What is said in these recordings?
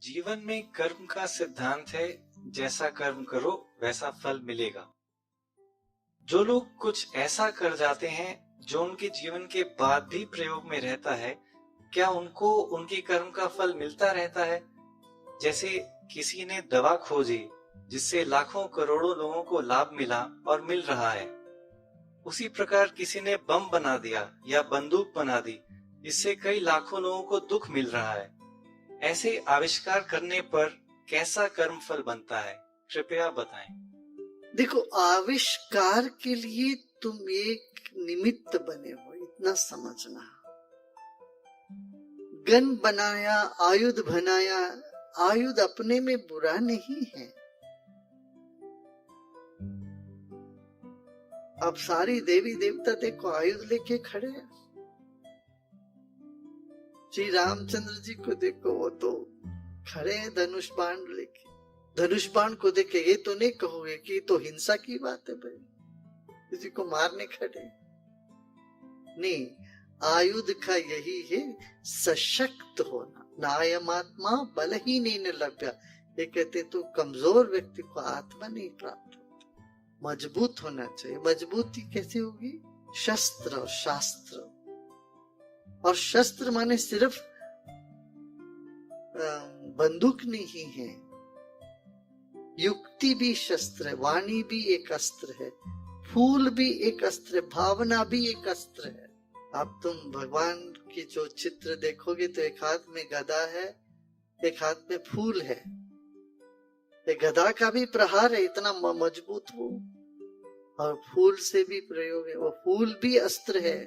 जीवन में कर्म का सिद्धांत है, जैसा कर्म करो वैसा फल मिलेगा। जो लोग कुछ ऐसा कर जाते हैं जो उनके जीवन के बाद भी प्रयोग में रहता है, क्या उनको उनके कर्म का फल मिलता रहता है? जैसे किसी ने दवा खोजी जिससे लाखों करोड़ों लोगों को लाभ मिला और मिल रहा है। उसी प्रकार किसी ने बम बना दिया या बंदूक बना दी जिससे कई लाखों लोगों को दुख मिल रहा है। ऐसे आविष्कार करने पर कैसा कर्म फल बनता है, कृपया बताएं। देखो, आविष्कार के लिए तुम एक निमित्त बने हो, इतना समझना। गन बनाया, आयुध बनाया, आयुध अपने में बुरा नहीं है। अब सारी देवी देवता देखो आयुध लेके खड़े हैं। श्री रामचंद्र जी को देखो, वो तो खड़े हैं धनुष बाण लेके। धनुष बाण को देख के ये तो नहीं कहोगे कि तो हिंसा की बात है भाई, किसी को मारने खड़े नहीं। आयुध का यही है सशक्त होना। नायमात्मा बलहीन लभ्या, ये कहते तो कमजोर व्यक्ति को आत्मा नहीं प्राप्त होती, मजबूत होना चाहिए। मजबूती कैसे होगी? शस्त्र और शास्त्र। और शस्त्र माने सिर्फ बंदूक नहीं है, युक्ति भी शस्त्र है, वाणी भी एक अस्त्र है, फूल भी एक अस्त्र है, भावना भी एक अस्त्र है। अब तुम भगवान की जो चित्र देखोगे तो एक हाथ में गदा है, एक हाथ में फूल है। एक गदा का भी प्रहार है, इतना मजबूत वो, और फूल से भी प्रयोग है, वो फूल भी अस्त्र है।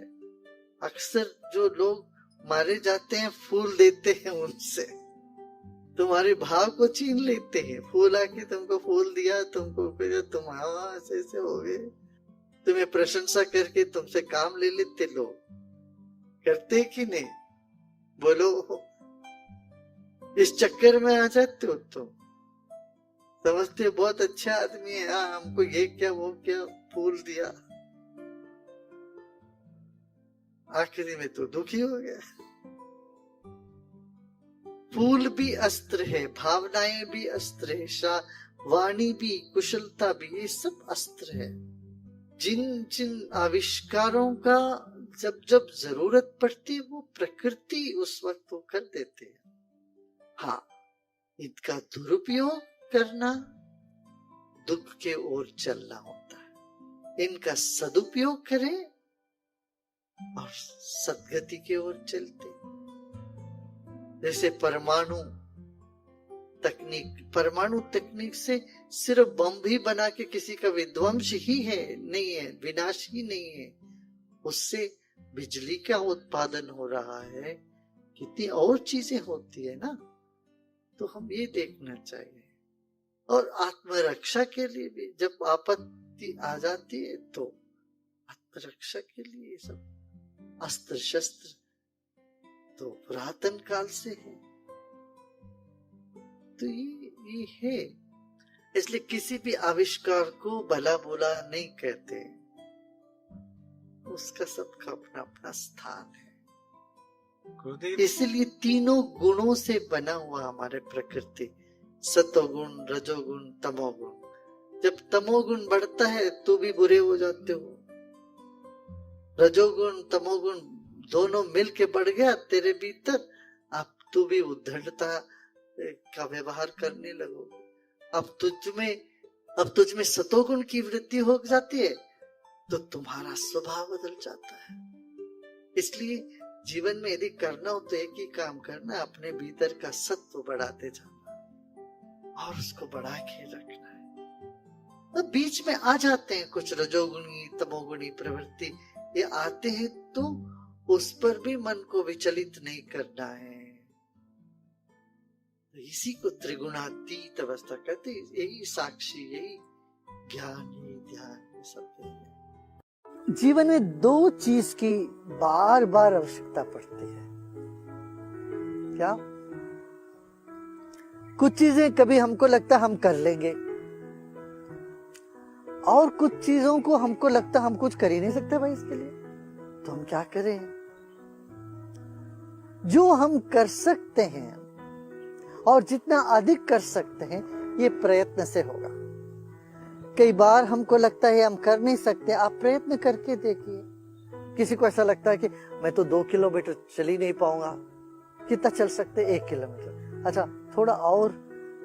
अक्सर जो लोग मारे जाते हैं फूल देते हैं उनसे, तुम्हारे भाव को छीन लेते हैं। फूल आके तुमको फूल दिया, तुमको तुम हाँ ऐसे ऐसे हो गए, तुम्हें प्रशंसा करके तुमसे काम ले लेते लोग। करते कि नहीं? बोलो, इस चक्कर में आ जाते हो तुम। समझते बहुत अच्छा आदमी है, हाँ हमको ये क्या वो क्या फूल दिया, आखिरी में तो दुखी हो गया। फूल भी अस्त्र है, भावनाएं भी अस्त्र है, वाणी भी, कुशलता भी, ये सब अस्त्र है। जिन जिन आविष्कारों का जब जब जरूरत पड़ती है वो प्रकृति उस वक्त वो कर देते हैं। हाँ, इनका दुरुपयोग करना दुख के ओर चलना होता है। इनका सदुपयोग करें और सदगति की ओर चलते। जैसे परमाणु तकनीक से सिर्फ बम भी बना के किसी का विध्वंस ही है नहीं है, विनाश ही नहीं है। उससे बिजली का उत्पादन हो रहा है, कितनी और चीजें होती है ना। तो हम ये देखना चाहिए। और आत्मरक्षा के लिए भी जब आपत्ति आ जाती है तो आत्मरक्षा के लिए सब अस्त्र शस्त्र तो पुरातन काल से है। तो ये है, इसलिए किसी भी आविष्कार को भला बुरा नहीं कहते, उसका सबका अपना अपना स्थान है। इसलिए तीनों गुणों से बना हुआ हमारे प्रकृति, सतोगुण, रजोगुण, तमोगुण। जब तमोगुण बढ़ता है तो भी बुरे हो जाते हो। रजोगुण तमोगुण दोनों मिल के बढ़ गया तेरे भीतर, अब तू भी उद्धड़ता का व्यवहार करने लगो। अब तुझ में सतोगुण की वृद्धि हो जाती है तो तुम्हारा स्वभाव बदल जाता है। इसलिए जीवन में यदि करना हो तो एक ही काम करना, अपने भीतर का सत्व बढ़ाते जाना और उसको बढ़ा के रखना है। तो बीच में आ जाते हैं कुछ रजोगुणी तमोगुणी प्रवृत्ति, ये आते हैं तो उस पर भी मन को विचलित नहीं करना है। तो इसी को त्रिगुणातीत अवस्था कहते हैं। यही साक्षी, यही ज्ञान, यही ध्यान, ये सब है। जीवन में दो चीज की बार बार आवश्यकता पड़ती है। क्या? कुछ चीजें कभी हमको लगता हम कर लेंगे और कुछ चीजों को हमको लगता हम कुछ कर ही नहीं सकते भाई इसके लिए, तो हम क्या करें? जो हम कर सकते हैं और जितना अधिक कर सकते हैं ये प्रयत्न से होगा। कई बार हमको लगता है हम कर नहीं सकते, आप प्रयत्न करके देखिए। किसी को ऐसा लगता है कि मैं तो 2 किलोमीटर चल ही नहीं पाऊंगा, कितना चल सकते 1 किलोमीटर, अच्छा थोड़ा और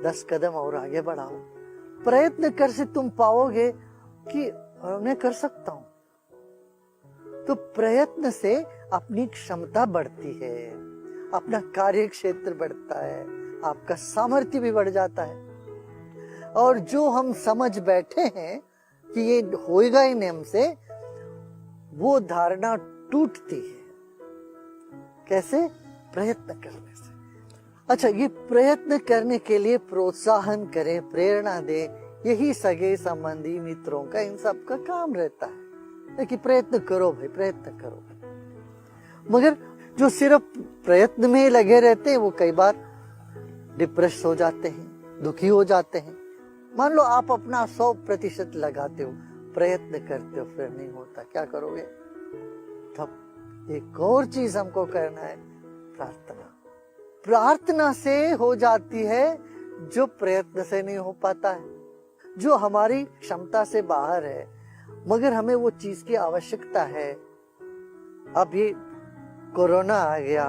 10 कदम और आगे बढ़ाओ। प्रयत्न कर से तुम पाओगे कि मैं कर सकता हूं। तो प्रयत्न से अपनी क्षमता बढ़ती है, अपना कार्य क्षेत्र बढ़ता है, आपका सामर्थ्य भी बढ़ जाता है। और जो हम समझ बैठे हैं कि ये होएगा ही नहीं हमसे, वो धारणा टूटती है। कैसे? प्रयत्न करने से। अच्छा, ये प्रयत्न करने के लिए प्रोत्साहन करें, प्रेरणा दें, यही सगे संबंधी मित्रों का इन सब का काम रहता है कि प्रयत्न करो भाई, प्रयत्न करो। मगर जो सिर्फ प्रयत्न में लगे रहते हैं वो कई बार डिप्रेस हो जाते हैं, दुखी हो जाते हैं। मान लो आप अपना 100% लगाते हो, प्रयत्न करते हो, फिर नहीं होता, क्या करोगे? तब एक और चीज हमको करना है, प्रार्थना। प्रार्थना से हो जाती है जो प्रयत्न से नहीं हो पाता है, जो हमारी क्षमता से बाहर है, मगर हमें वो चीज की आवश्यकता है। अब ये कोरोना आ गया,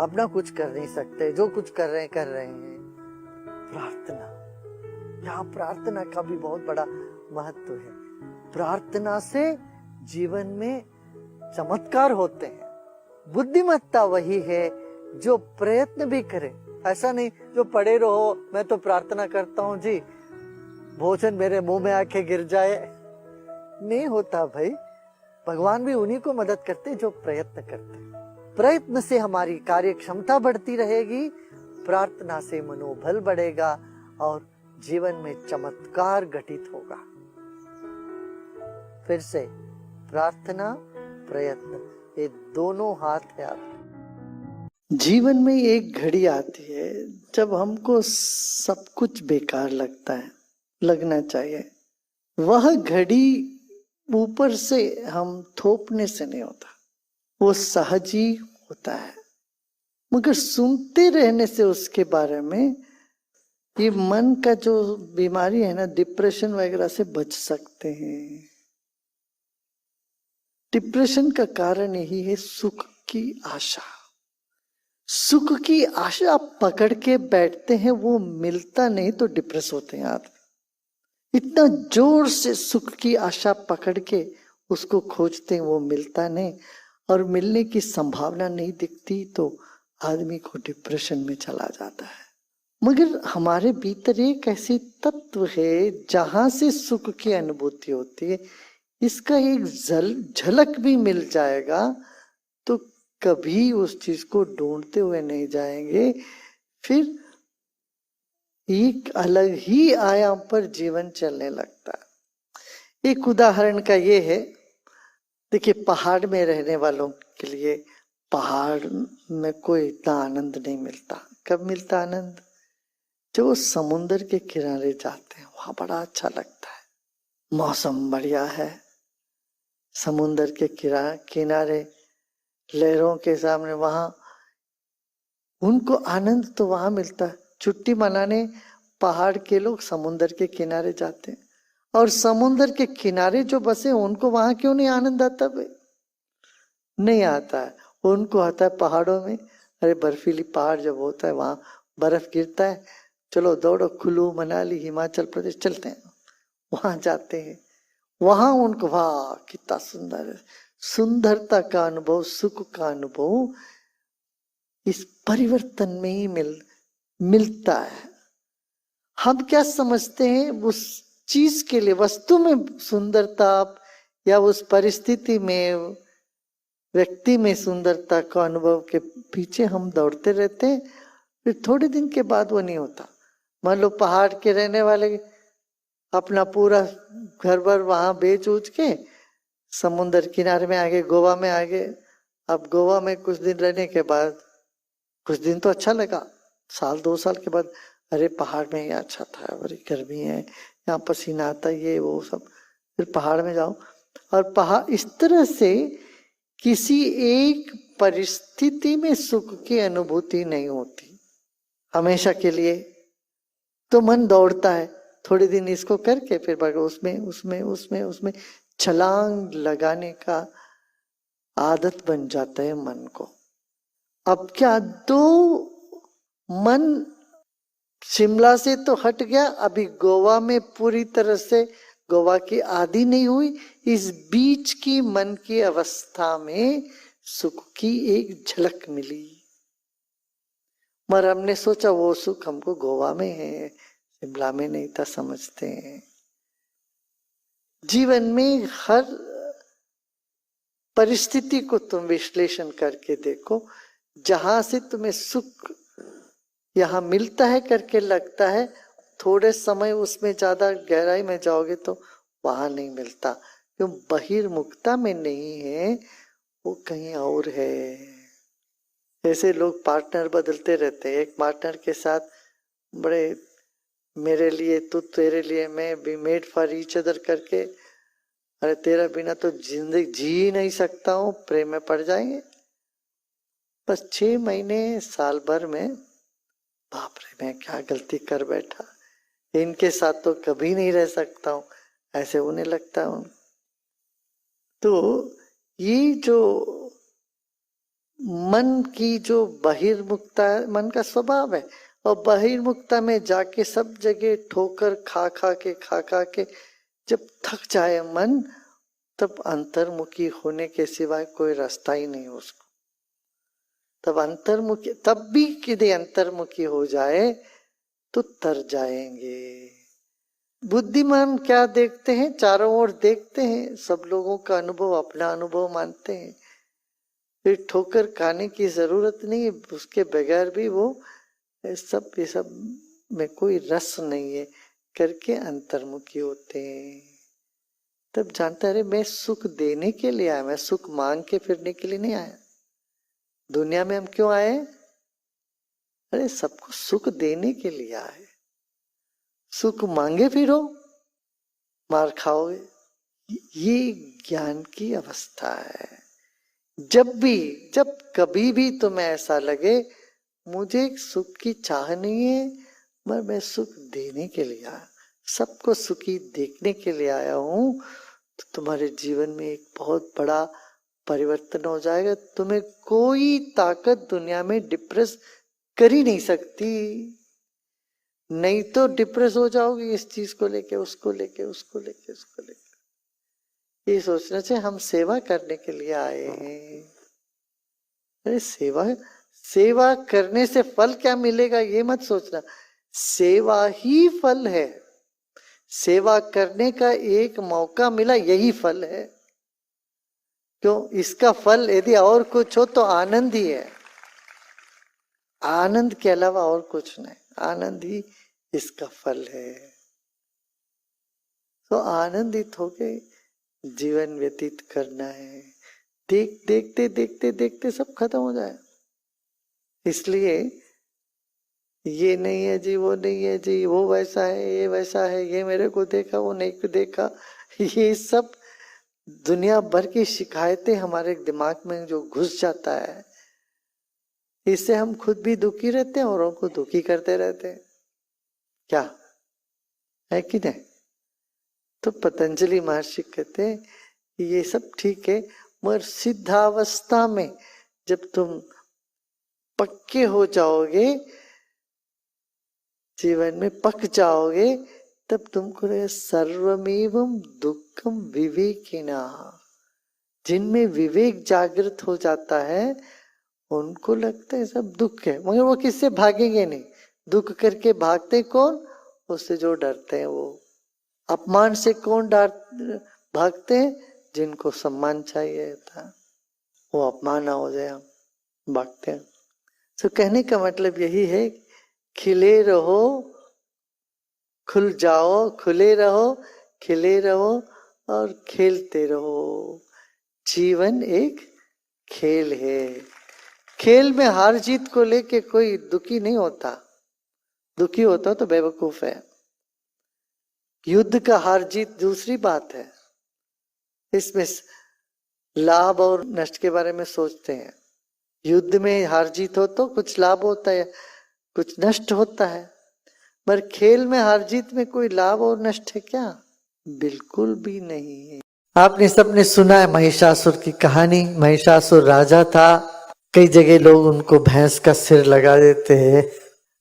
अपना कुछ कर नहीं सकते, जो कुछ कर रहे हैं। प्रार्थना, यहाँ प्रार्थना का भी बहुत बड़ा महत्व है। प्रार्थना से जीवन में चमत्कार होते हैं। बुद्धिमत्ता वही है जो प्रयत्न भी करे। ऐसा नहीं जो पड़े रहो, मैं तो प्रार्थना करता हूँ जी, भोजन मेरे मुंह में आके गिर जाए, नहीं होता भाई। भगवान भी उन्हीं को मदद करते जो प्रयत्न करते हैं। प्रयत्न से हमारी कार्य क्षमता बढ़ती रहेगी, प्रार्थना से मनोबल बढ़ेगा और जीवन में चमत्कार घटित होगा। फिर से प्रार्थना, प्रयत्न, ये दोनों हाथ है आपके। जीवन में एक घड़ी आती है जब हमको सब कुछ बेकार लगता है, लगना चाहिए। वह घड़ी ऊपर से हम थोपने से नहीं होता, वो सहज ही होता है। मगर सुनते रहने से उसके बारे में, ये मन का जो बीमारी है ना, डिप्रेशन वगैरह से बच सकते हैं। डिप्रेशन का कारण यही है सुख की आशा। सुख की आशा आप पकड़ के बैठते हैं, वो मिलता नहीं तो डिप्रेस होते हैं आदमी। इतना जोर से सुख की आशा पकड़ के उसको खोजते हैं, वो मिलता नहीं, और मिलने की संभावना नहीं दिखती तो आदमी को डिप्रेशन में चला जाता है। मगर हमारे भीतर एक ऐसी तत्व है जहां से सुख की अनुभूति होती है, इसका एक झलक भी मिल जाएगा तो कभी उस चीज को ढूंढते हुए नहीं जाएंगे, फिर एक अलग ही आयाम पर जीवन चलने लगता है। एक उदाहरण का ये है, देखिए पहाड़ में रहने वालों के लिए पहाड़ में कोई इतना आनंद नहीं मिलता। कब मिलता आनंद? जो समुद्र के किनारे जाते हैं, वहां बड़ा अच्छा लगता है। मौसम बढ़िया है, समुद्र के किनारे लहरों के सामने, वहां उनको आनंद तो वहां मिलता है। छुट्टी मनाने पहाड़ के लोग समुद्र के किनारे जाते हैं, और समुद्र के किनारे जो बसे उनको वहां क्यों नहीं आनंद आता भाई? नहीं आता है। उनको आता है पहाड़ों में, अरे बर्फीली पहाड़ जब होता है वहां बर्फ गिरता है, चलो दौड़ो, कुल्लू मनाली हिमाचल प्रदेश चलते हैं, वहां जाते हैं। वहां उनको वाह कितना सुंदर है, सुंदरता का अनुभव, सुख का अनुभव इस परिवर्तन में ही मिलता है। हम क्या समझते हैं उस चीज के लिए, वस्तु में सुंदरता या उस परिस्थिति में, व्यक्ति में सुंदरता का अनुभव के पीछे हम दौड़ते रहते हैं, फिर थोड़े दिन के बाद वो नहीं होता। मान लो पहाड़ के रहने वाले अपना पूरा घर भर वहां बेच उच के समुद्र किनारे में आ गए, गोवा में आ गए। अब गोवा में कुछ दिन रहने के बाद, कुछ दिन तो अच्छा लगा, साल 2 साल के बाद अरे पहाड़ में ये अच्छा था, बड़ी गर्मी है, यहाँ पसीना आता, ये वो सब। फिर पहाड़ में जाओ, और पहाड़ इस तरह से किसी एक परिस्थिति में सुख की अनुभूति नहीं होती। हमेशा के लिए, तो मन दौड़ता है। थोड़े दिन इसको करके फिर उसमें उसमें उसमें उसमें छलांग लगाने का आदत बन जाता है मन को। अब क्या, दो मन शिमला से तो हट गया, अभी गोवा में पूरी तरह से गोवा की आदि नहीं हुई। इस बीच की मन की अवस्था में सुख की एक झलक मिली, मगर हमने सोचा वो सुख हमको गोवा में है, शिमला में नहीं था, समझते हैं। जीवन में हर परिस्थिति को तुम विश्लेषण करके देखो, जहां से तुम्हें सुख यहां मिलता है करके लगता है, थोड़े समय उसमें ज्यादा गहराई में जाओगे तो वहां नहीं मिलता, क्यों? बहिर्मुखता में नहीं है, वो कहीं और है। ऐसे लोग पार्टनर बदलते रहते हैं, एक पार्टनर के साथ बड़े मेरे लिए तू, तेरे लिए मैं, be made for each other करके, अरे तेरा बिना तो जिंदगी जी नहीं सकता हूं, प्रेम में पड़ जाएंगे। बस 6 महीने साल भर में बाप रे मैं क्या गलती कर बैठा, इनके साथ तो कभी नहीं रह सकता हूं, ऐसे उन्हें लगता हूं। तो ये जो मन की जो बहिर्मुखता है, मन का स्वभाव है, और बहिर्मुखता में जाके सब जगह ठोकर खा खा के जब थक जाए मन, तब अंतर्मुखी होने के सिवाय कोई रास्ता ही नहीं उसको। तब अंतर्मुखी, तब भी यदि अंतर्मुखी हो जाए तो तर जाएंगे। बुद्धिमान क्या देखते हैं? चारों ओर देखते हैं, सब लोगों का अनुभव अपना अनुभव मानते हैं, फिर ठोकर खाने की जरूरत नहीं है, उसके बगैर भी वो ये सब में कोई रस नहीं है करके अंतर्मुखी होते हैं। तब जानता है मैं सुख देने के लिए आया, मैं सुख मांग के फिरने के लिए नहीं आया। दुनिया में हम क्यों आए? अरे सबको सुख देने के लिए आए। सुख मांगे फिरो, मार खाओगे। ये ज्ञान की अवस्था है। जब कभी भी तुम्हें ऐसा लगे मुझे सुख की चाह नहीं है, मगर मैं सुख देने के लिए आया, सबको सुखी देखने के लिए आया हूं, तो तुम्हारे जीवन में एक बहुत बड़ा परिवर्तन हो जाएगा। तुम्हें कोई ताकत दुनिया में डिप्रेस कर ही नहीं सकती, नहीं तो डिप्रेस हो जाओगे इस चीज को लेके, उसको लेके, उसको लेके, उसको लेके। ये सोचना चाहिए हम सेवा करने के लिए आए हैं। अरे सेवा करने से फल क्या मिलेगा ये मत सोचना, सेवा ही फल है। सेवा करने का एक मौका मिला, यही फल है। क्यों? इसका फल यदि और कुछ हो तो आनंद ही है, आनंद के अलावा और कुछ नहीं, आनंद ही इसका फल है। तो आनंदित होके जीवन व्यतीत करना है। देखते देखते देखते सब खत्म हो जाए। इसलिए ये नहीं है जी, वो नहीं है जी, वो वैसा है, ये वैसा है, ये मेरे को देखा, वो नहीं देखा, ये सब दुनिया भर की शिकायतें हमारे दिमाग में जो घुस जाता है, इससे हम खुद भी दुखी रहते हैं, औरों को दुखी करते रहते हैं। क्या है कि नहीं? तो पतंजलि महर्षि कहते हैं ये सब ठीक है, मगर सिद्धावस्था में जब तुम पक्के हो जाओगे, जीवन में पक जाओगे, तब तुमको लगेगा सर्वमेवं दुखम विवेकिना। जिनमें विवेक जागृत हो जाता है उनको लगता है सब दुख है, मगर वो किससे भागेंगे नहीं। दुख करके भागते कौन? उससे जो डरते हैं वो। अपमान से कौन भागते हैं? जिनको सम्मान चाहिए था, वो अपमान ना हो जाए, हम भागते हैं। तो कहने का मतलब यही है, खिले रहो, खुल जाओ, खुले रहो, खिले रहो और खेलते रहो। जीवन एक खेल है। खेल में हार जीत को लेके कोई दुखी नहीं होता, दुखी होता तो बेवकूफ है। युद्ध का हार जीत दूसरी बात है, इसमें लाभ और नष्ट के बारे में सोचते हैं। युद्ध में हार जीत हो तो कुछ लाभ होता है, कुछ नष्ट होता है, पर खेल में हार जीत में कोई लाभ और नष्ट है क्या? बिल्कुल भी नहीं है। आपने सबने सुना है महिषासुर की कहानी। महिषासुर राजा था, कई जगह लोग उनको भैंस का सिर लगा देते हैं।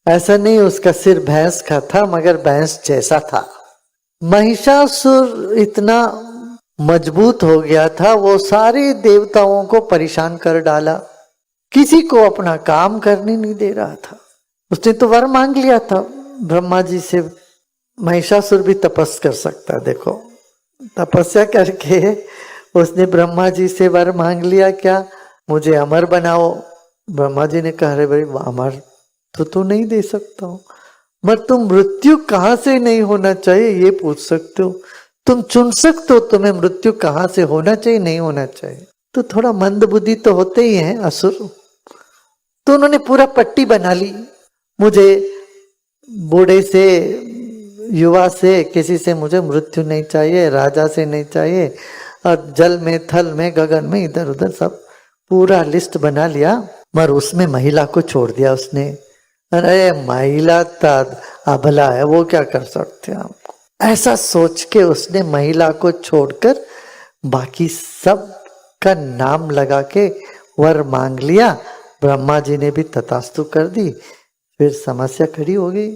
ऐसा नहीं, उसका सिर भैंस का था मगर भैंस जैसा था। महिषासुर इतना मजबूत हो गया था, वो सारे देवताओं को परेशान कर डाला, किसी को अपना काम करने नहीं दे रहा था। उसने तो वर मांग लिया था ब्रह्मा जी से। महिषासुर भी तपस्या कर सकता, देखो तपस्या करके उसने ब्रह्मा जी से वर मांग लिया, क्या मुझे अमर बनाओ। ब्रह्मा जी ने कहा, अरे भाई अमर तो तू नहीं दे सकता हूं, मगर तुम मृत्यु कहां से नहीं होना चाहिए ये पूछ सकते हो। तुम चुन सकते हो तुम्हें मृत्यु कहां से होना चाहिए नहीं होना चाहिए। तो थोड़ा मंद बुद्धि तो होते ही हैं असुर। तो उन्होंने पूरा पट्टी बना ली, मुझे बूढ़े से युवा से किसी से मुझे मृत्यु नहीं चाहिए, राजा से नहीं चाहिए, और जल में थल में गगन में इधर उधर सब पूरा लिस्ट बना लिया, मगर उसमें महिला को छोड़ दिया उसने। अरे महिला अबला है, वो क्या कर सकते हैं आपको, ऐसा सोच के उसने महिला को छोड़कर बाकी सब का नाम लगा के वर मांग लिया। ब्रह्मा जी ने भी तथास्तु कर दी। फिर समस्या खड़ी हो गई।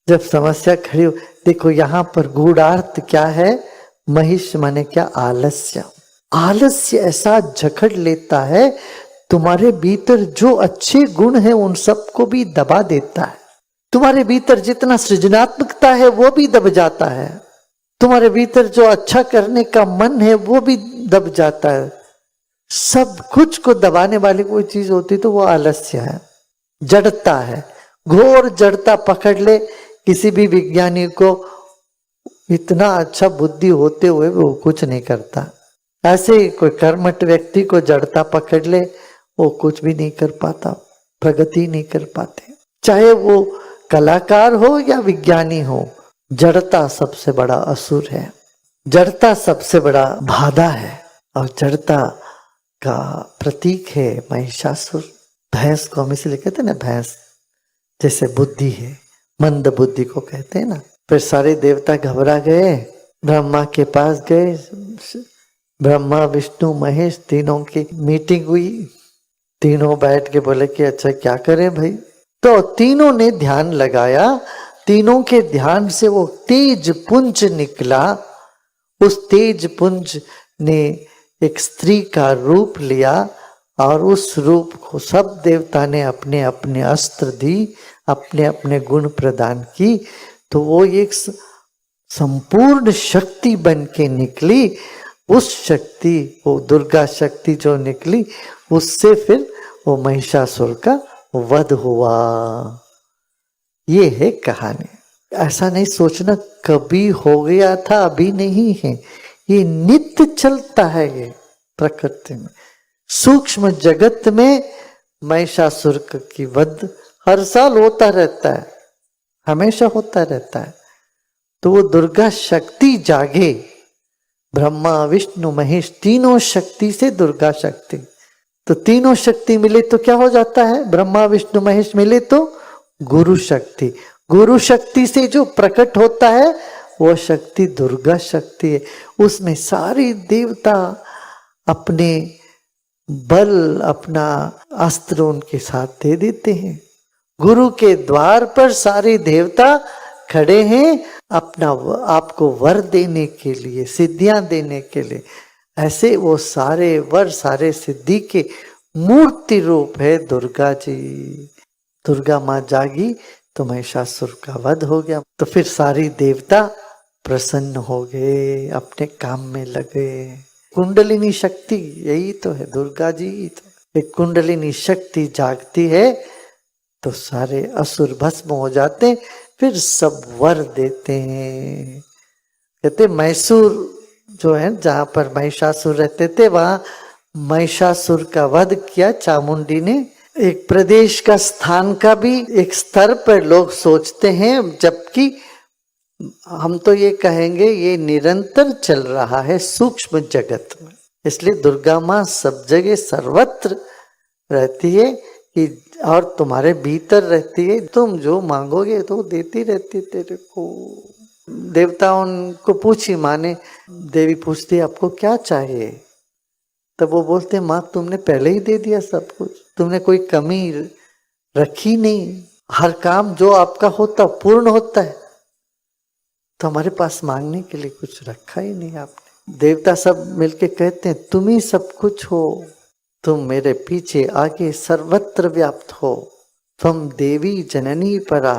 जब समस्या खड़ी हो, देखो यहाँ पर गूढ़ार्थ क्या है, महिष माने क्या, आलस्य। आलस्य ऐसा जकड़ लेता है, तुम्हारे भीतर जो अच्छे गुण है उन सबको भी दबा देता है। तुम्हारे भीतर जितना सृजनात्मकता है वो भी दब जाता है। तुम्हारे भीतर जो अच्छा करने का मन है वो भी दब जाता है। सब कुछ को दबाने वाली कोई चीज होती तो वो आलस्य है, जड़ता है। घोर जड़ता पकड़ ले किसी भी विज्ञानी को, इतना अच्छा बुद्धि होते हुए वो कुछ नहीं करता। ऐसे ही कोई कर्मठ व्यक्ति को जड़ता पकड़ ले, वो कुछ भी नहीं कर पाता, प्रगति नहीं कर पाते। चाहे वो कलाकार हो या विज्ञानी हो, जड़ता सबसे बड़ा असुर है, जड़ता सबसे बड़ा बाधा है। और जड़ता का प्रतीक है महिषासुर। भैंस को हम इसलिए कहते हैं ना, भैंस जैसे बुद्धि है, मंद बुद्धि को कहते हैं ना। फिर सारे देवता घबरा गए, ब्रह्मा के पास गए। ब्रह्मा विष्णु महेश तीनों की मीटिंग हुई। तीनों बैठ के बोले कि अच्छा क्या करें भाई। तो तीनों ने ध्यान लगाया, तीनों के ध्यान से वो तेज पुंज निकला। उस तेज पुंज ने एक स्त्री का रूप लिया और उस रूप को सब देवता ने अपने अपने अस्त्र दी, अपने अपने गुण प्रदान की। तो वो एक संपूर्ण शक्ति बन के निकली। उस शक्ति, वो दुर्गा शक्ति जो निकली, उससे फिर वो महिषासुर का वध हुआ। ये है कहानी। ऐसा नहीं सोचना कभी हो गया था, अभी नहीं है, ये नित्य चलता है। ये प्रकृति में, सूक्ष्म जगत में महिषासुर की वध हर साल होता रहता है, हमेशा होता रहता है। तो वो दुर्गा शक्ति जागे, ब्रह्मा विष्णु महेश तीनों शक्ति से दुर्गा शक्ति। तो तीनों शक्ति मिले तो क्या हो जाता है, ब्रह्मा विष्णु महेश मिले तो गुरु शक्ति। गुरु शक्ति से जो प्रकट होता है वो शक्ति दुर्गा शक्ति है। उसमें सारे देवता अपने बल, अपना अस्त्र उनके साथ दे देते हैं। गुरु के द्वार पर सारे देवता खड़े हैं अपना आपको वर देने के लिए, सिद्धियां देने के लिए। ऐसे वो सारे वर, सारे सिद्धि के मूर्ति रूप है दुर्गा जी। दुर्गा माँ जागी तो महिषासुर का वध हो गया। तो फिर सारी देवता प्रसन्न हो गए, अपने काम में लगे। कुंडलिनी शक्ति यही तो है, दुर्गा जी ही तो। एक कुंडलिनी शक्ति जागती है तो सारे असुर भस्म हो जाते, फिर सब वर देते हैं। कहते मैसूर जो है, जहां पर महिषासुर रहते थे, वहां महिषासुर का वध किया चामुंडी ने। एक प्रदेश का स्थान का भी एक स्तर पर लोग सोचते हैं, जबकि हम तो ये कहेंगे ये निरंतर चल रहा है सूक्ष्म जगत में। इसलिए दुर्गा माँ सब जगह सर्वत्र रहती है कि और तुम्हारे भीतर रहती है, तुम जो मांगोगे तो देती रहती तेरे को। देवताओं को पूछी माँ ने, देवी पूछती आपको क्या चाहिए, तब वो बोलते माँ तुमने पहले ही दे दिया सब कुछ, तुमने कोई कमी रखी नहीं, हर काम जो आपका होता पूर्ण होता है, तो हमारे पास मांगने के लिए कुछ रखा ही नहीं आपने। देवता सब मिलके कहते हैं तुम ही सब कुछ हो, तुम मेरे पीछे आगे सर्वत्र व्याप्त हो, तुम देवी जननी परा,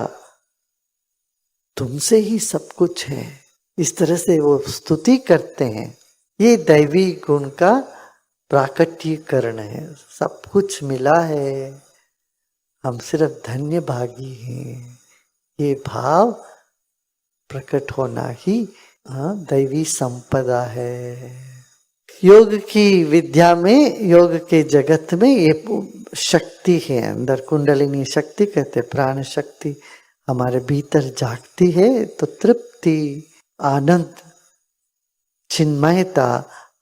तुमसे ही सब कुछ है। इस तरह से वो स्तुति करते हैं। ये दैवी गुण का प्राकट्यकरण है। सब कुछ मिला है, हम सिर्फ धन्य भागी हैं। ये भाव प्रकट होना ही दैवी संपदा है। योग की विद्या में, योग के जगत में ये शक्ति है अंदर, कुंडलिनी शक्ति कहते, प्राण शक्ति हमारे भीतर जागती है तो तृप्ति, आनंद, चिन्मयता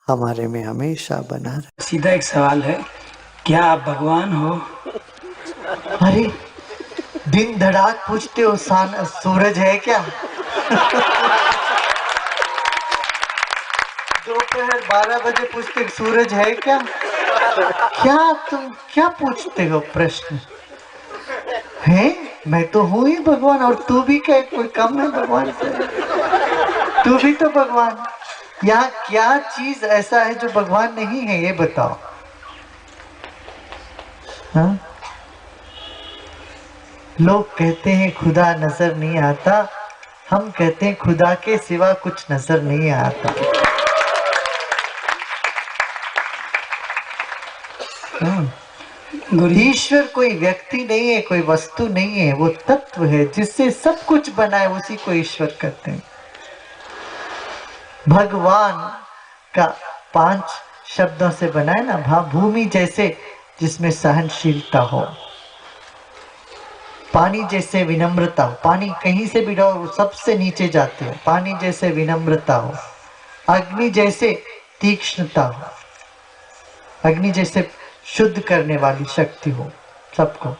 हमारे में हमेशा बना रहे। सीधा एक सवाल है, क्या आप भगवान हो? अरे दिन धड़ाक पूछते हो, सूरज है क्या? दोपहर 12 बजे पूछते सूरज है क्या? क्या तुम क्या पूछते हो प्रश्न? है मैं तो हूं ही भगवान, और तू भी क्या कोई कम है भगवान से? तू भी तो भगवान। यहाँ क्या चीज ऐसा है जो भगवान नहीं है, ये बताओ। हाँ? लोग कहते हैं खुदा नजर नहीं आता, हम कहते हैं खुदा के सिवा कुछ नजर नहीं आता। ईश्वर कोई व्यक्ति नहीं है, कोई वस्तु नहीं है, वो तत्व है जिससे सब कुछ बना है, उसी को ईश्वर कहते हैं। भगवान का 5 शब्दों से बना है ना, भूमि जैसे जिसमें सहनशीलता हो, पानी जैसे विनम्रता हो, पानी कहीं से भी रहो सबसे नीचे जाते हो, पानी जैसे विनम्रता हो, अग्नि जैसे तीक्ष्णता हो, अग्नि जैसे शुद्ध करने वाली शक्ति हो, सबको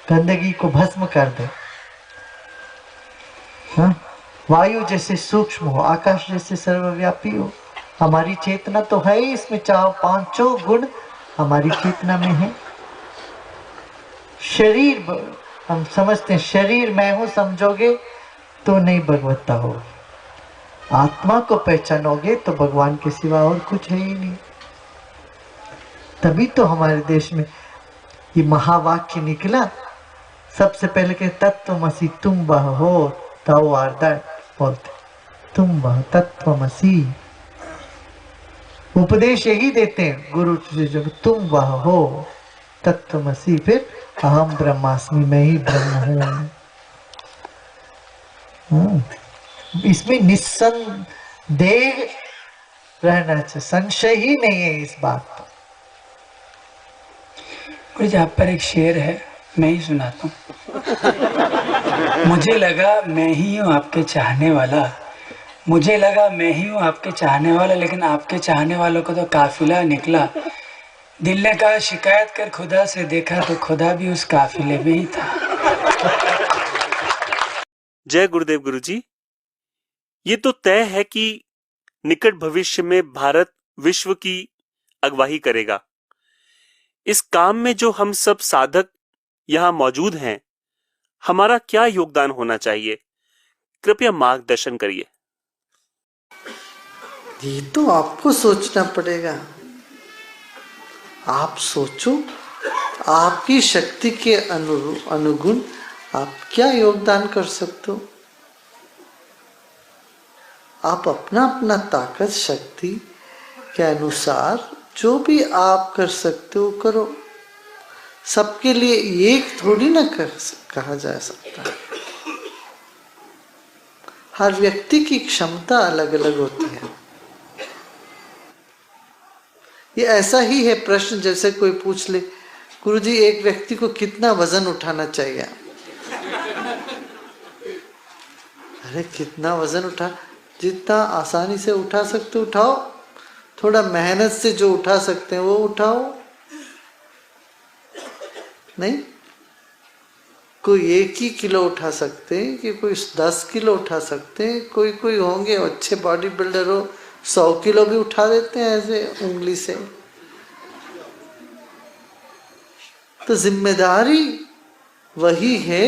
गंदगी को भस्म कर दे। हाँ? वायु जैसे सूक्ष्म हो, आकाश जैसे सर्वव्यापी हो। हमारी चेतना तो है ही इसमें, चाहो 5 गुण हमारी चेतना में है। शरीर हम समझते हैं, शरीर मैं हूं समझोगे तो नहीं भगवत्ता हो। आत्मा को पहचानोगे तो भगवान के सिवा और कुछ है ही नहीं। तभी तो हमारे देश में ये महावाक्य निकला। सबसे पहले के तत्वमसि तुम वह हो, thou art that, बोलते तुम वह तत्वमसि। उपदेश यही देते हैं गुरु जी, तुम वह हो तत्वमसि, फिर अहम ब्रह्मास्मि, मैं ही ब्रह्म हूं। इसमें निस्संदेह रहना चाहिए, संशय ही नहीं है इस बात पर। कुछ आप पर एक शेर है, मैं ही सुनाता हूँ। मुझे लगा मैं ही हूँ आपके चाहने वाला, मुझे लगा मैं ही हूँ आपके चाहने वाला, लेकिन आपके चाहने वालों को तो काफिला निकला। दिल ने कहा शिकायत कर खुदा से, देखा तो खुदा भी उस काफिले में ही था। जय गुरुदेव गुरुजी। ये तो तय है कि निकट भविष्य में भारत विश्व की अगुवाई करेगा। इस काम में जो हम सब साधक यहां मौजूद हैं, हमारा क्या योगदान होना चाहिए? कृपया मार्गदर्शन करिए। ये तो आपको सोचना पड़ेगा। आप सोचो, आपकी शक्ति के अनुगुण आप क्या योगदान कर सकते हो। आप अपना अपना ताकत शक्ति के अनुसार जो भी आप कर सकते हो करो। सबके लिए एक थोड़ी ना कहा जा सकता। हर व्यक्ति की क्षमता अलग अलग होती है। ये ऐसा ही है प्रश्न, जैसे कोई पूछ ले गुरुजी एक व्यक्ति को कितना वजन उठाना चाहिए। अरे कितना वजन उठा, जितना आसानी से उठा सकते उठाओ, थोड़ा मेहनत से जो उठा सकते हैं वो उठाओ। नहीं कोई 1 ही किलो उठा सकते हैं कि कोई 10 किलो उठा सकते हैं, कोई कोई होंगे अच्छे बॉडी बिल्डर हो 100 किलो भी उठा देते हैं ऐसे उंगली से। तो जिम्मेदारी वही है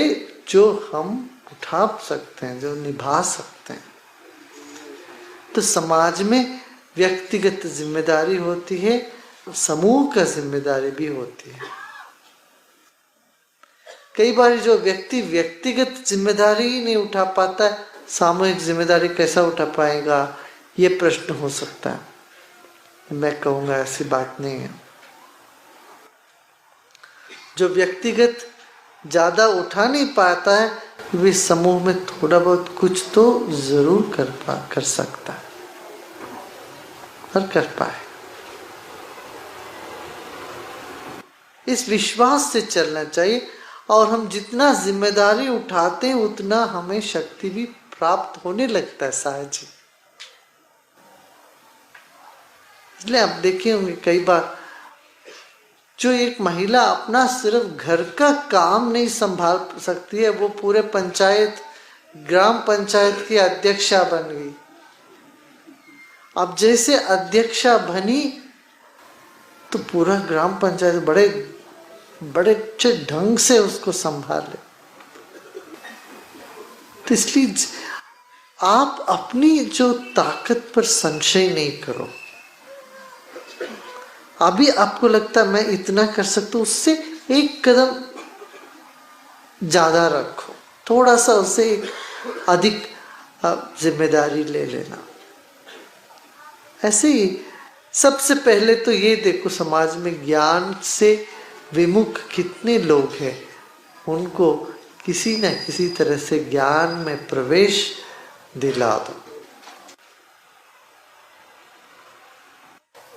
जो हम उठा सकते हैं, जो निभा सकते हैं। तो समाज में व्यक्तिगत जिम्मेदारी होती है, समूह का जिम्मेदारी भी होती है। कई बार जो व्यक्ति व्यक्तिगत जिम्मेदारी ही नहीं उठा पाता है, सामूहिक जिम्मेदारी कैसा उठा पाएगा, ये प्रश्न हो सकता है। मैं कहूँगा ऐसी बात नहीं है। जो व्यक्तिगत ज्यादा उठा नहीं पाता है, वे समूह में थोड़ा बहुत कुछ तो जरूर कर सकता है और कर पाए। इस विश्वास से चलना चाहिए, और हम जितना जिम्मेदारी उठाते हैं उतना हमें शक्ति भी प्राप्त होने लगता है सहज ही। इसलिए आप देखे होंगे कई बार जो एक महिला अपना सिर्फ घर का काम नहीं संभाल सकती है, वो पूरे पंचायत ग्राम पंचायत की अध्यक्षा बन गई। अब जैसे अध्यक्षा बनी तो पूरा ग्राम पंचायत बड़े अच्छे ढंग से उसको संभाले। तो इसलिए आप अपनी जो ताकत पर संशय नहीं करो। अभी आपको लगता है मैं इतना कर सकता हूं, उससे एक कदम ज्यादा रखो, थोड़ा सा उससे एक अधिक जिम्मेदारी ले लेना। ऐसे ही सबसे पहले तो ये देखो समाज में ज्ञान से विमुख कितने लोग हैं, उनको किसी न किसी तरह से ज्ञान में प्रवेश दिला दो।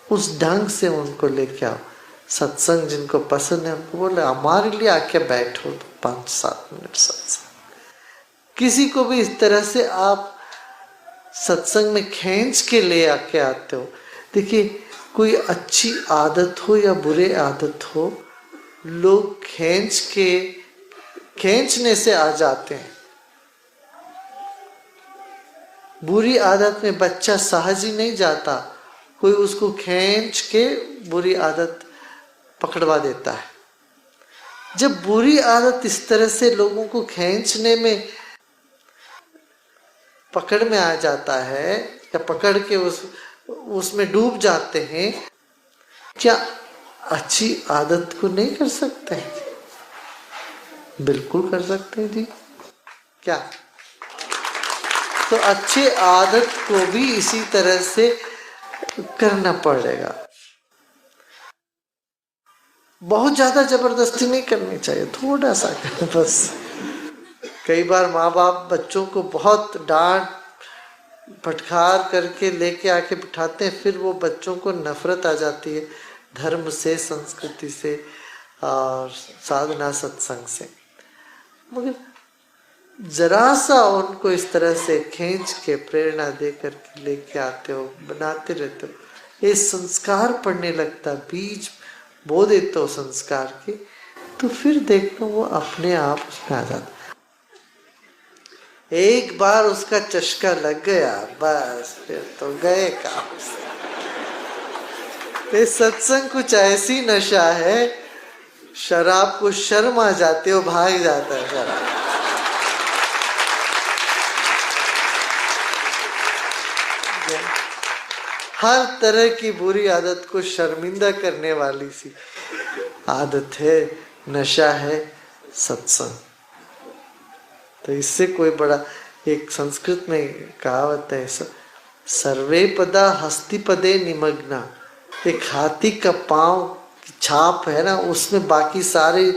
उस ढंग से उनको लेके आओ। सत्संग जिनको पसंद है उनको बोले हमारे लिए आके बैठो 5-7 मिनट सत्संग। किसी को भी इस तरह से आप सत्संग में खींच के ले आके आते हो। देखिए कोई अच्छी आदत हो या बुरी आदत हो, लोग खींचने से आ जाते हैं। बुरी आदत में बच्चा सहज ही नहीं जाता, कोई उसको खींच के बुरी आदत पकड़वा देता है। जब बुरी आदत इस तरह से लोगों को खींचने में पकड़ में आ जाता है या पकड़ के उसमें डूब जाते हैं, क्या अच्छी आदत को नहीं कर सकते हैं? बिल्कुल कर सकते हैं जी। क्या तो अच्छे आदत को भी इसी तरह से करना पड़ेगा। बहुत ज्यादा जबरदस्ती नहीं करनी चाहिए, थोड़ा सा बस। कई बार माँ बाप बच्चों को बहुत डांट फटकार करके लेके आके बिठाते हैं, फिर वो बच्चों को नफरत आ जाती है धर्म से, संस्कृति से और साधना सत्संग से। मगर जरा सा उनको इस तरह से खींच के प्रेरणा दे करके लेके आते हो, बनाते रहते हो, ये संस्कार पड़ने लगता, बीज बो देते हो संस्कार के, तो फिर देखो वो अपने आप उसमें आ जाता। एक बार उसका चस्का लग गया बस फिर तो गए काम से। ये सत्संग कुछ ऐसी नशा है, शराब को शर्म आ जाते हो, भाग जाता है शराब। हर तरह की बुरी आदत को शर्मिंदा करने वाली सी आदत है, नशा है सत्संग। तो इससे कोई बड़ा, एक संस्कृत में कहावत है, सर्वे पदा हस्ति पदे निमग्ना। एक हाथी का पांव की छाप है ना, उसमें बाकी सारे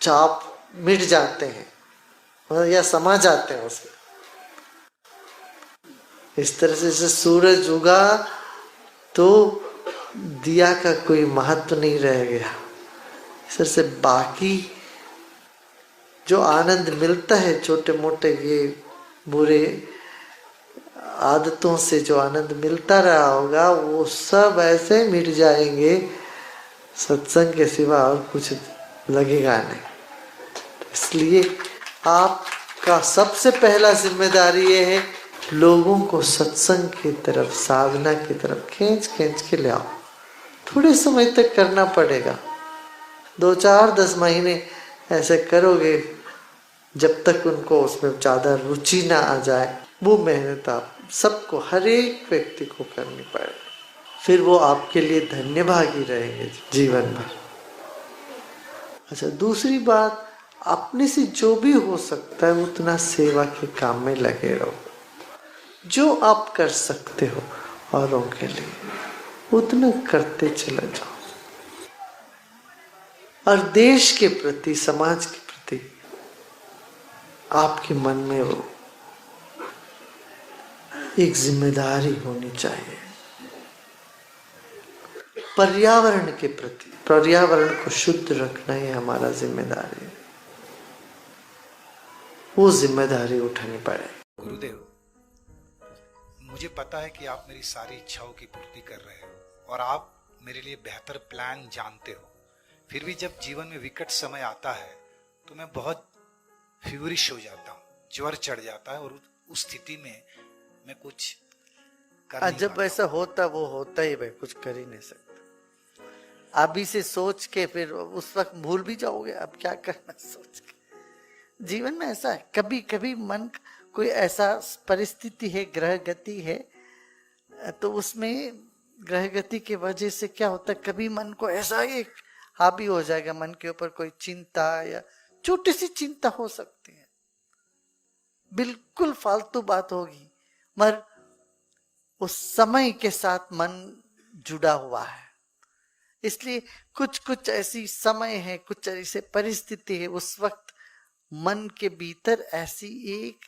छाप मिट जाते हैं या समा जाते हैं उसमें। इस तरह से जैसे सूरज उगा तो दिया का कोई महत्व नहीं रह गया, इस तरह से बाकी जो आनंद मिलता है छोटे मोटे ये बुरे आदतों से जो आनंद मिलता रहा होगा, वो सब ऐसे मिट जाएंगे, सत्संग के सिवा और कुछ लगेगा नहीं। इसलिए आपका सबसे पहला जिम्मेदारी ये है, लोगों को सत्संग की तरफ, साधना की तरफ खींच के ले आओ। थोड़े समय तक करना पड़ेगा, 2-4-10 महीने ऐसे करोगे, जब तक उनको उसमें ज्यादा रुचि ना आ जाए। वो मेहनत आप सबको, हर एक व्यक्ति को करनी पड़ेगी। फिर वो आपके लिए धन्यभागी रहेंगे जीवन भर। अच्छा, दूसरी बात, अपने से जो भी हो सकता है उतना सेवा के काम में लगे रहो। जो आप कर सकते हो औरों के लिए उतना करते चले जाओ। और देश के प्रति, समाज के प्रति आपके मन में वो एक जिम्मेदारी होनी चाहिए। पर्यावरण के प्रति, पर्यावरण को शुद्ध रखना ही हमारा जिम्मेदारी है। वो जिम्मेदारी उठानी पड़ेगी। गुरुदेव, मुझे पता है कि आप मेरी सारी इच्छाओं की पूर्ति कर रहे हो और आप मेरे लिए बेहतर प्लान जानते हो। फिर भी जब जीवन में विकट समय आता है तो मैं बहुत फ्यूरिश हो जाता हूँ, ज्वर चढ़ जाता है और उस स्थिति में मैं कुछ कर नहीं जब पाता। ऐसा होता, वो होता ही भाई, कुछ कर ही नहीं सकते। अभी से सोच के फिर उस वक्त भूल भी जाओगे अब क्या करना सोच के। जीवन में ऐसा है, कभी कभी मन, कोई ऐसा परिस्थिति है, ग्रह गति है, तो उसमें ग्रह गति की वजह से क्या होता है, कभी मन को ऐसा एक हावी हो जाएगा, मन के ऊपर कोई चिंता या छोटी सी चिंता हो सकती है, बिल्कुल फालतू बात होगी, मगर उस समय के साथ मन जुड़ा हुआ है। इसलिए कुछ ऐसी समय है, कुछ ऐसी परिस्थिति है, उस वक्त मन के भीतर ऐसी एक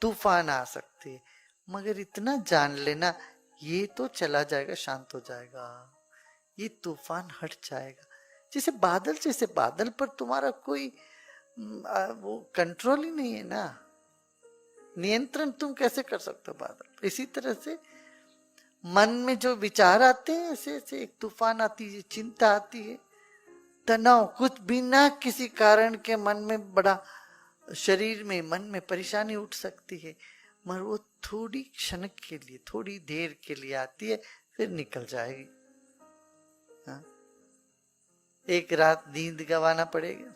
तूफान आ सकती है, मगर इतना जान लेना, ये तो चला जाएगा, शांत हो जाएगा, ये तूफान हट जाएगा। जैसे बादल पर तुम्हारा कोई वो कंट्रोल ही नहीं है ना, नियंत्रण तुम कैसे कर सकते हो बादल। इसी तरह से मन में जो विचार आते हैं, ऐसे ऐसे एक तूफान आती है, चिंता आती है, तनाव, कुछ बिना किसी कारण के मन में बड़ा, शरीर में, मन में परेशानी उठ सकती है, मगर वो थोड़ी क्षण के लिए, थोड़ी देर के लिए आती है, फिर निकल जाएगी। हाँ? एक रात नींद गंवाना पड़ेगा,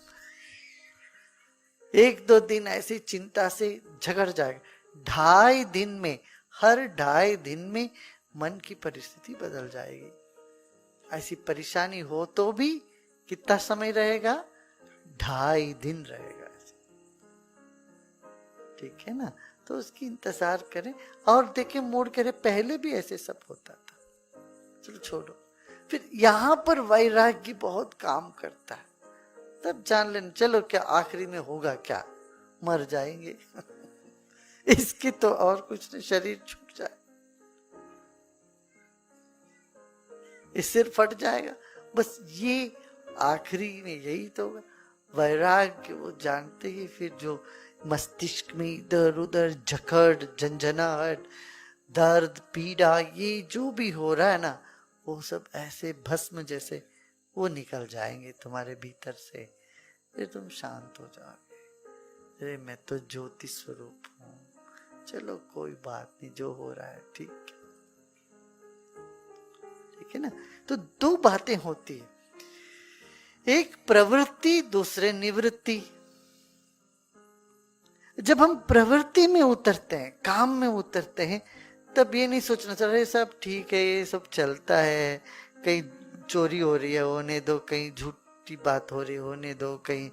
1-2 दिन ऐसी चिंता से झगड़ जाएगा, 2.5 दिन में, हर 2.5 दिन में मन की परिस्थिति बदल जाएगी। ऐसी परेशानी हो तो भी कितना समय रहेगा, 2.5 दिन रहेगा। ठीक है ना, तो उसकी इंतजार करें और देखें, मोड़ करें, पहले भी ऐसे सब होता था, चलो छोड़ो। फिर यहाँ पर वैराग्य बहुत काम करता है, तब जान लेना, चलो क्या आखिरी में होगा, क्या मर जाएंगे इसके तो और कुछ नहीं, शरीर छूट जाए, इस सिर फट जाएगा, बस ये आखिरी में यही तो होगा। वैराग्य वो जानते ही, फिर जो मस्तिष्क में इधर उधर जकड़, झंझनाहट, दर्द, पीड़ा, ये जो भी हो रहा है ना, वो सब ऐसे भस्म जैसे वो निकल जाएंगे तुम्हारे भीतर से, फिर तुम शांत हो जाओगे। अरे मैं तो ज्योति स्वरूप हूँ, चलो कोई बात नहीं, जो हो रहा है ठीक है ना। तो 2 बातें होती है, एक प्रवृत्ति, दूसरे निवृत्ति। जब हम प्रवृत्ति में उतरते हैं, काम में उतरते हैं, तब ये नहीं सोचना चाहिए सब ठीक है, ये सब चलता है, कहीं चोरी हो रही है होने दो, कहीं झूठी बात हो रही है होने दो, कहीं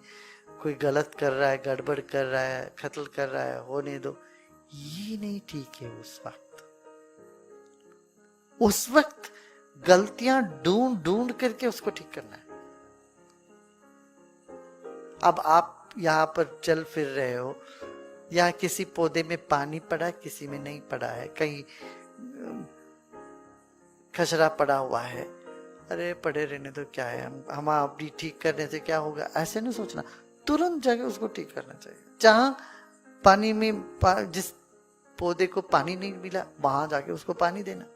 कोई गलत कर रहा है, गड़बड़ कर रहा है, कत्ल कर रहा है होने दो, ये नहीं ठीक है। उस वक्त गलतियां ढूंढ करके उसको ठीक करना है। अब आप यहाँ पर चल फिर रहे हो, या किसी पौधे में पानी पड़ा, किसी में नहीं पड़ा है, कहीं कचरा पड़ा हुआ है, अरे पड़े रहने तो क्या है, हम अपनी ठीक करने से क्या होगा, ऐसे नहीं सोचना, तुरंत जाके उसको ठीक करना चाहिए। जहां पानी में जिस पौधे को पानी नहीं मिला, वहां जाके उसको पानी देना।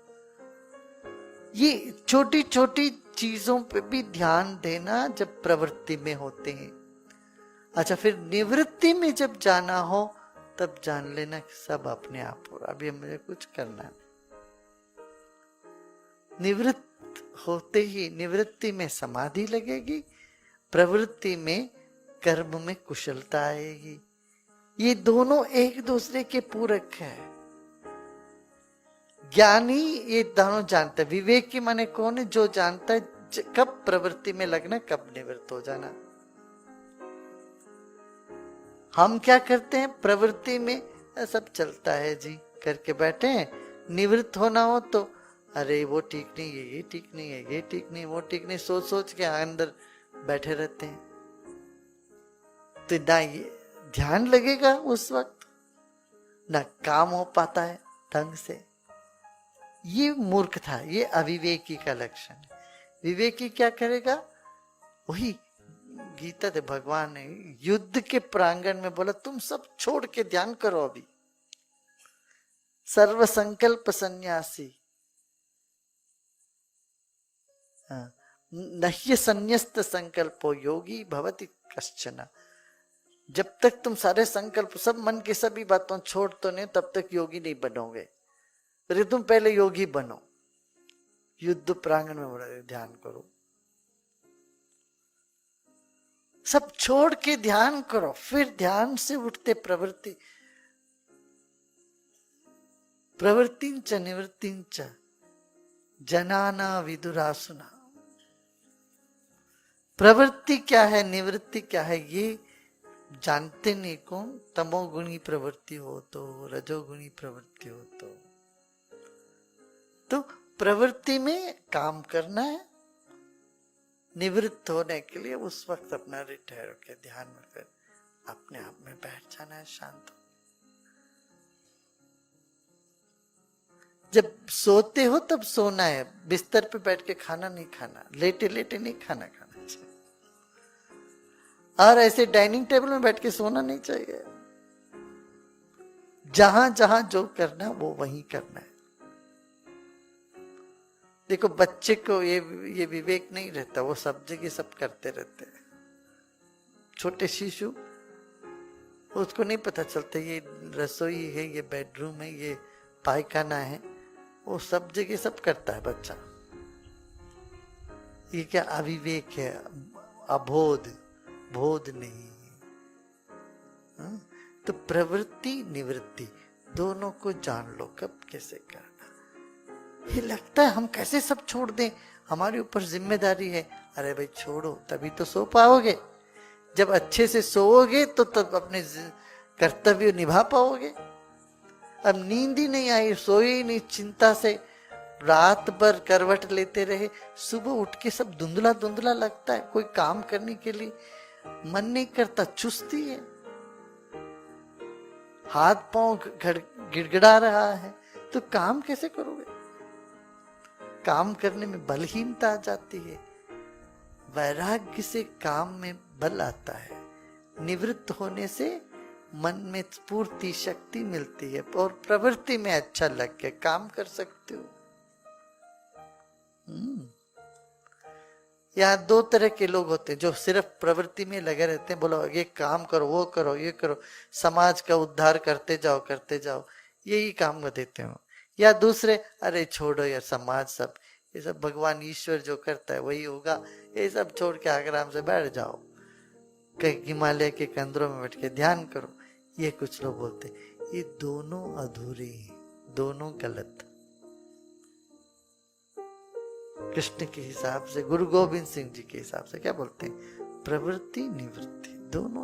ये छोटी छोटी चीजों पे भी ध्यान देना जब प्रवृत्ति में होते हैं। अच्छा, फिर निवृत्ति में जब जाना हो तब जान लेना कि सब अपने आप हो रहा, अभी मुझे कुछ करना है। निवृत्त होते ही निवृत्ति में समाधि लगेगी, प्रवृत्ति में कर्म में कुशलता आएगी। ये दोनों एक दूसरे के पूरक हैं। ज्ञानी ये दोनों जानता है। विवेक की माने कौन है? जो जानता है कब प्रवृत्ति में लगना, कब निवृत्त हो जाना। हम क्या करते हैं? प्रवृत्ति में सब चलता है जी करके बैठे हैं, निवृत्त होना हो तो अरे वो ठीक नहीं है, ये ठीक नहीं है, ये ठीक नहीं, वो ठीक नहीं, सोच सोच के अंदर बैठे रहते हैं। तो ना ये ध्यान लगेगा उस वक्त, ना काम हो पाता है ढंग से। ये मूर्ख था, ये अविवेकी का लक्षण है। विवेकी क्या करेगा? वही गीता दे भगवान ने युद्ध के प्रांगण में बोला, तुम सब छोड़ के ध्यान करो। अभी सर्व संकल्प सन्यासी, नह्य संन्यस्त संकल्पो योगी भवति कश्चन। जब तक तुम सारे संकल्प, सब मन की सभी बातों छोड़ तो नहीं, तब तक योगी नहीं बनोगे। अरे तुम पहले योगी बनो। युद्ध प्रांगण में बोला ध्यान करो, सब छोड़ के ध्यान करो। फिर ध्यान से उठते प्रवृत्ति, प्रवृत्तिंच निवृत्तिंच जनाना विदुरासुना। प्रवृत्ति क्या है, निवृत्ति क्या है, ये जानते नहीं। कौन? तमोगुणी प्रवृत्ति हो तो, रजोगुणी प्रवृत्ति हो तो प्रवृत्ति में काम करना है, निवृत्त होने के लिए उस वक्त अपना रिटायर होकर ध्यान में फिर अपने आप में बैठ जाना है, शांत। जब सोते हो तब सोना है, बिस्तर पे बैठ के खाना नहीं खाना, लेटे लेटे नहीं खाना खाना चाहिए, और ऐसे डाइनिंग टेबल में बैठ के सोना नहीं चाहिए। जहां जहां जो करना वो वहीं करना है। देखो बच्चे को ये विवेक नहीं रहता, वो सब जगह सब करते रहते हैं। छोटे शिशु, उसको नहीं पता चलता ये रसोई है, ये बेडरूम है, ये पायखाना है, वो सब जगह सब करता है बच्चा। ये क्या अविवेक है, अबोध, बोध नहीं है। तो प्रवृत्ति निवृत्ति दोनों को जान लो, कब कैसे करना। ये लगता है हम कैसे सब छोड़ दें, हमारे ऊपर जिम्मेदारी है। अरे भाई छोड़ो, तभी तो सो पाओगे। जब अच्छे से सोओगे तो तब अपने कर्तव्य निभा पाओगे। अब नींद ही नहीं आई, सोए ही नहीं, चिंता से रात भर करवट लेते रहे, सुबह उठ के सब धुंधला धुंधला लगता है, कोई काम करने के लिए मन नहीं करता, चुस्ती है, हाथ पांव गिड़गिड़ा रहा है, तो काम कैसे करोगे? काम करने में बलहीनता आ जाती है। वैराग्य से काम में बल आता है, निवृत्त होने से मन में स्फूर्ति शक्ति मिलती है, और प्रवृत्ति में अच्छा लग के काम कर सकते हो। यहाँ दो तरह के लोग होते हैं, जो सिर्फ प्रवृत्ति में लगे रहते हैं, बोलो ये काम करो, वो करो, ये करो, समाज का उद्धार करते जाओ, यही काम को देते हो। या दूसरे, अरे छोड़ो यार, समाज सब ये सब भगवान ईश्वर जो करता है वही होगा, ये सब छोड़ के आराम से बैठ जाओ, कहीं हिमालय के कंदरों में बैठ के ध्यान करो। ये कुछ लोग बोलते, ये दोनों अधूरे, दोनों गलत। कृष्ण के हिसाब से, गुरु गोविंद सिंह जी के हिसाब से क्या बोलते हैं? प्रवृत्ति निवृत्ति दोनों